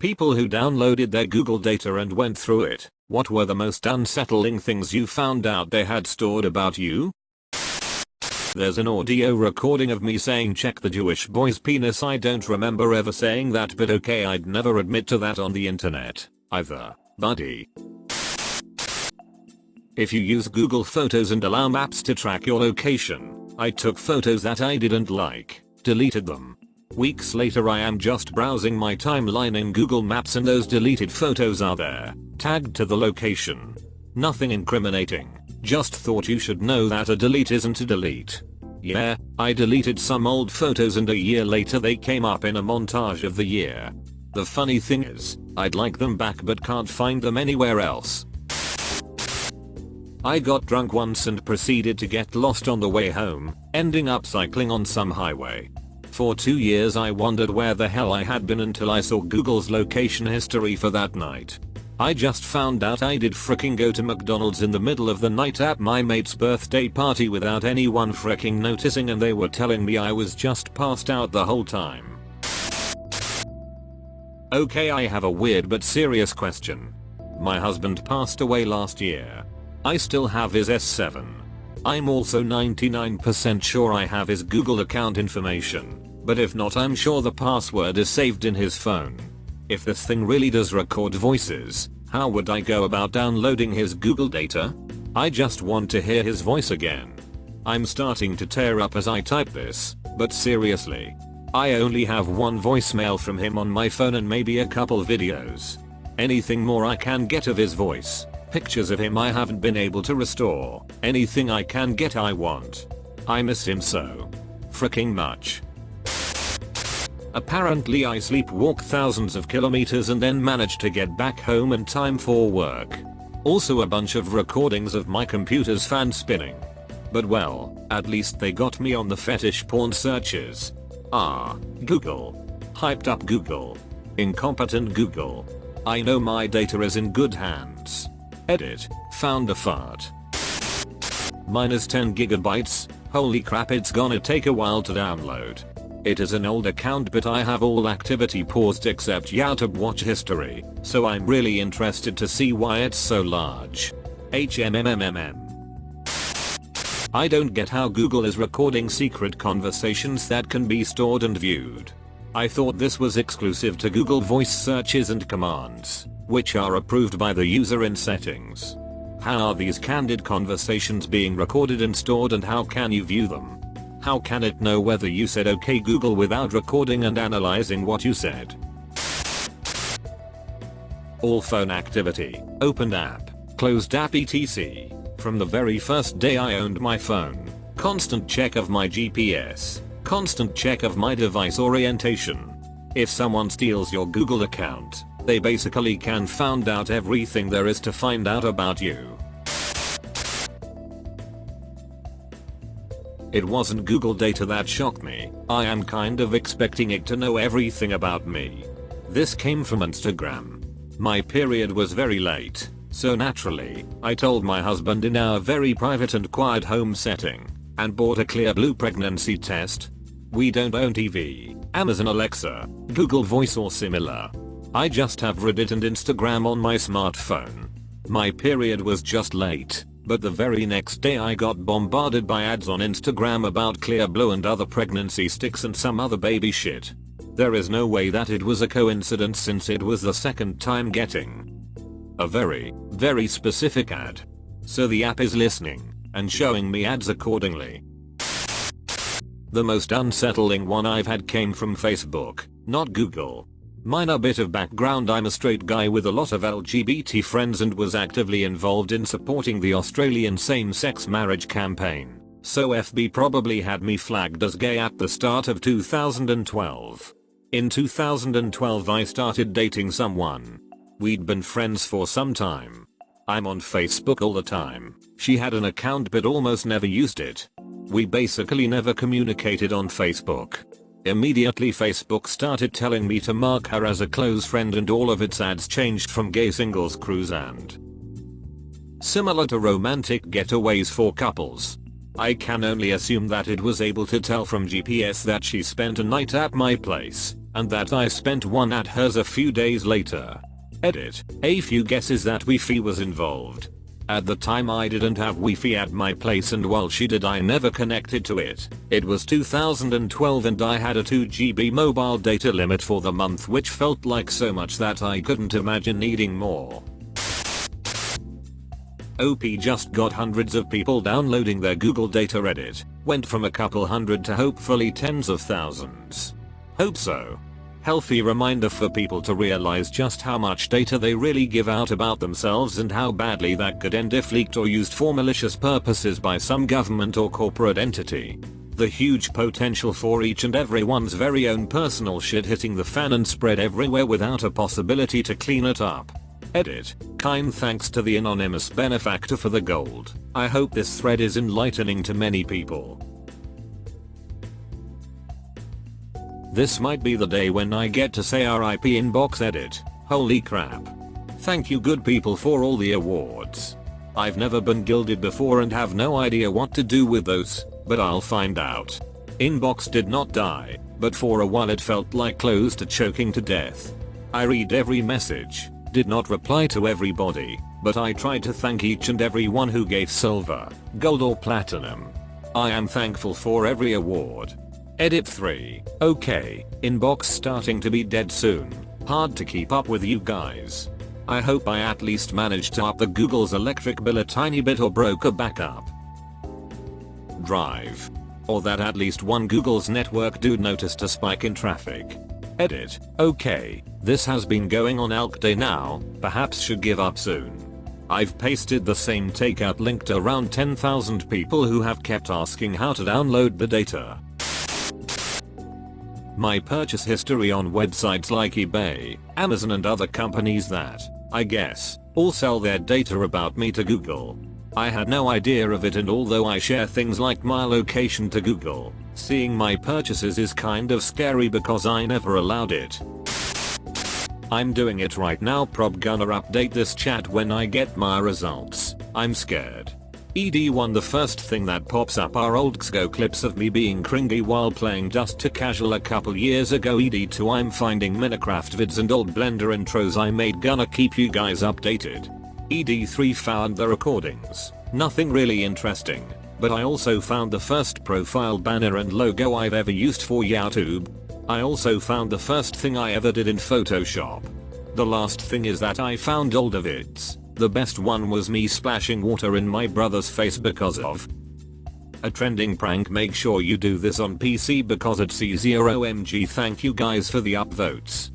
People who downloaded their Google data and went through it, what were the most unsettling things you found out they had stored about you? There's an audio recording of me saying check the Jewish boy's penis. I don't remember ever saying that, but okay, I'd never admit to that on the internet either, buddy. If you use Google Photos and allow maps to track your location, I took photos that I didn't like, deleted them. Weeks later I am just browsing my timeline in Google Maps and those deleted photos are there, tagged to the location. Nothing incriminating, just thought you should know that a delete isn't a delete. Yeah, I deleted some old photos and a year later they came up in a montage of the year. The funny thing is, I'd like them back but can't find them anywhere else. I got drunk once and proceeded to get lost on the way home, ending up cycling on some highway. For 2 years I wondered where the hell I had been until I saw Google's location history for that night. I just found out I did fricking go to McDonald's in the middle of the night at my mate's birthday party without anyone fricking noticing, and they were telling me I was just passed out the whole time. Okay, I have a weird but serious question. My husband passed away last year. I still have his S7. I'm also 99% sure I have his Google account information, but if not, I'm sure the password is saved in his phone. If this thing really does record voices, how would I go about downloading his Google data? I just want to hear his voice again. I'm starting to tear up as I type this, but seriously. I only have one voicemail from him on my phone and maybe a couple videos. Anything more I can get of his voice, pictures of him I haven't been able to restore, anything I can get I want. I miss him so fricking much. Apparently I sleepwalk thousands of kilometers and then manage to get back home in time for work. Also a bunch of recordings of my computer's fan spinning. But well, at least they got me on the fetish porn searches. Ah, Google. Hyped up Google. Incompetent Google. I know my data is in good hands. Edit, found a fart. Minus 10 gigabytes, holy crap, it's gonna take a while to download. It is an old account but I have all activity paused except YouTube watch history, so I'm really interested to see why it's so large. HMMMMM. I don't get how Google is recording secret conversations that can be stored and viewed. I thought this was exclusive to Google voice searches and commands, which are approved by the user in settings. How are these candid conversations being recorded and stored, and how can you view them? How can it know whether you said okay Google without recording and analyzing what you said? All phone activity, opened app, closed app etc. From the very first day I owned my phone, constant check of my GPS, constant check of my device orientation. If someone steals your Google account, they basically can find out everything there is to find out about you. It wasn't Google data that shocked me, I am kind of expecting it to know everything about me. This came from Instagram. My period was very late, so naturally, I told my husband in our very private and quiet home setting, and bought a clear blue pregnancy test. We don't own TV, Amazon Alexa, Google Voice or similar. I just have Reddit and Instagram on my smartphone. My period was just late, but the very next day I got bombarded by ads on Instagram about Clear Blue and other pregnancy sticks and some other baby shit. There is no way that it was a coincidence, since it was the second time getting a very, very specific ad. So the app is listening and showing me ads accordingly. The most unsettling one I've had came from Facebook, not Google. Minor bit of background: I'm a straight guy with a lot of LGBT friends and was actively involved in supporting the Australian same-sex marriage campaign, so FB probably had me flagged as gay at the start of 2012. In 2012 I started dating someone. We'd been friends for some time. I'm on Facebook all the time. She had an account but almost never used it. We basically never communicated on Facebook. Immediately Facebook started telling me to mark her as a close friend, and all of its ads changed from gay singles cruise and similar to romantic getaways for couples. I can only assume that it was able to tell from GPS that she spent a night at my place, and that I spent one at hers a few days later. Edit. A few guesses that Wi-Fi was involved. At the time I didn't have Wi-Fi at my place, and while she did I never connected to it. It was 2012 and I had a 2 GB mobile data limit for the month, which felt like so much that I couldn't imagine needing more. OP just got hundreds of people downloading their Google data. Reddit went from a couple hundred to hopefully tens of thousands. Hope so. Healthy reminder for people to realize just how much data they really give out about themselves and how badly that could end if leaked or used for malicious purposes by some government or corporate entity. The huge potential for each and everyone's very own personal shit hitting the fan and spread everywhere without a possibility to clean it up. Edit. Kind thanks to the anonymous benefactor for the gold. I hope this thread is enlightening to many people. This might be the day when I get to say RIP inbox. Edit. Holy crap. Thank you good people for all the awards. I've never been gilded before and have no idea what to do with those, but I'll find out. Inbox did not die, but for a while it felt like close to choking to death. I read every message, did not reply to everybody, but I tried to thank each and every one who gave silver, gold or platinum. I am thankful for every award. Edit 3. Okay, inbox starting to be dead soon. Hard to keep up with you guys. I hope I at least managed to up the Google's electric bill a tiny bit or broke a backup drive. Or that at least one Google's network dude noticed a spike in traffic. Edit. Okay, this has been going on elk day now, perhaps should give up soon. I've pasted the same takeout link to around 10,000 people who have kept asking how to download the data. My purchase history on websites like eBay, Amazon and other companies that, I guess, all sell their data about me to Google. I had no idea of it, and although I share things like my location to Google, seeing my purchases is kind of scary because I never allowed it. I'm doing it right now. Prob gonna update this chat when I get my results. I'm scared. ED1 The first thing that pops up are old XGO clips of me being cringy while playing Dust to Casual a couple years ago. ED2 I'm finding Minecraft vids and old Blender intros I made. Gonna keep you guys updated. ED3 found the recordings. Nothing really interesting, but I also found the first profile banner and logo I've ever used for YouTube. I also found the first thing I ever did in Photoshop. The last thing is that I found older vids. The best one was me splashing water in my brother's face because of a trending prank. Make sure you do this on PC because it's easier. OMG, thank you guys for the upvotes.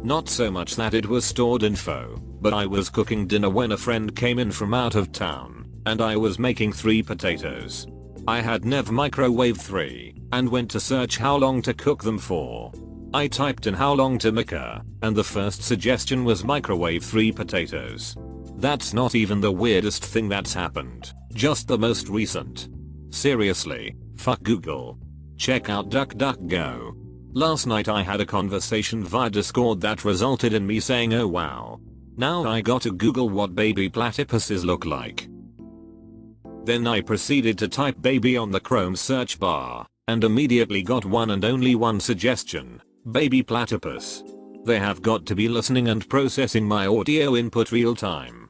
Not so much that it was stored info, but I was cooking dinner when a friend came in from out of town, and I was making 3 potatoes. I had never microwaved 3, and went to search how long to cook them for. I typed in how long to make her, and the first suggestion was microwave 3 potatoes. That's not even the weirdest thing that's happened, just the most recent. Seriously, fuck Google. Check out DuckDuckGo. Last night I had a conversation via Discord that resulted in me saying oh wow. Now I gotta Google what baby platypuses look like. Then I proceeded to type baby on the Chrome search bar, and immediately got one and only one suggestion. Baby platypus. They have got to be listening and processing my audio input real time.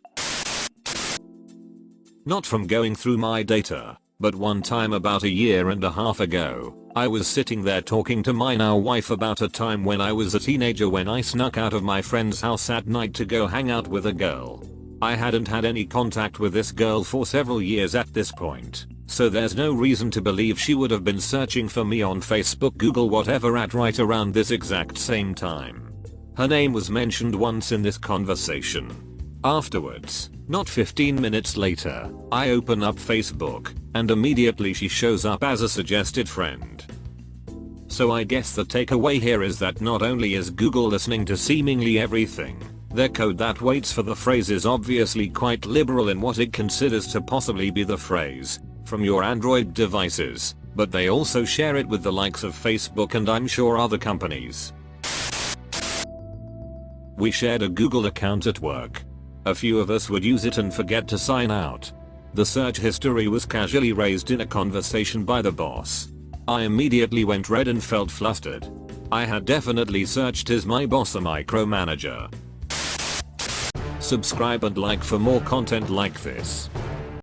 Not from going through my data, but one time about a year and a half ago, I was sitting there talking to my now wife about a time when I was a teenager when I snuck out of my friend's house at night to go hang out with a girl. I hadn't had any contact with this girl for several years at this point, so there's no reason to believe she would have been searching for me on Facebook, Google, whatever at right around this exact same time. Her name was mentioned once in this conversation. Afterwards, not 15 minutes later, I open up Facebook, and immediately she shows up as a suggested friend. So I guess the takeaway here is that not only is Google listening to seemingly everything, their code that waits for the phrase is obviously quite liberal in what it considers to possibly be the phrase from your Android devices, but they also share it with the likes of Facebook and I'm sure other companies. We shared a Google account at work. A few of us would use it and forget to sign out. The search history was casually raised in a conversation by the boss. I immediately went red and felt flustered. I had definitely searched is my boss a micromanager? Subscribe and like for more content like this.